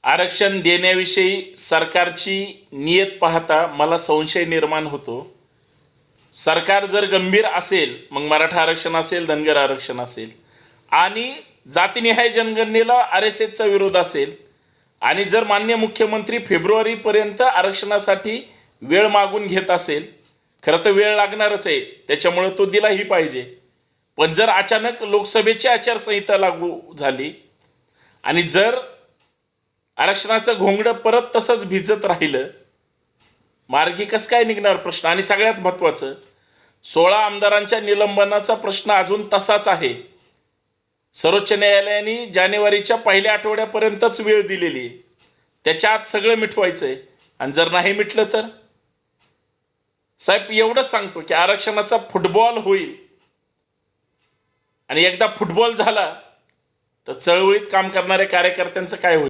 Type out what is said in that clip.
आरक्षण देण्याविषयी सरकारची नियत पाहता मला संशय निर्माण होतो. सरकार जर गंभीर असेल, मग मराठा आरक्षण असेल, धनगर आरक्षण असेल, आणि जातीनिहाय जनगणनेला RSSचा विरोध असेल, आणि जर माननीय मुख्यमंत्री फेब्रुवारीपर्यंत आरक्षणासाठी वेळ मागून घेत असेल, खरं तर वेळ लागणारच आहे, त्याच्यामुळे तो दिलाही पाहिजे. पण जर अचानक लोकसभेची आचारसंहिता लागू झाली आणि जर आरक्षणाचं घोंगडं परत तसंच भिजत राहिलं, मार्गी कसं काय निघणार प्रश्न. आणि सगळ्यात महत्त्वाचं, 16 आमदारांच्या निलंबनाचा प्रश्न अजून तसाच आहे. सर्वोच्च न्यायालयाने जानेवारीच्या पहिल्या आठवड्यापर्यंतच वेळ दिलेली आहे. त्याच्या आत सगळं मिटवायचं आहे. आणि जर नाही मिटलं तर साहेब एवढंच सांगतो की आरक्षणाचा फुटबॉल होईल, आणि एकदा फुटबॉल झाला तर चळवळीत काम करणाऱ्या कार्यकर्त्यांचं काय होईल.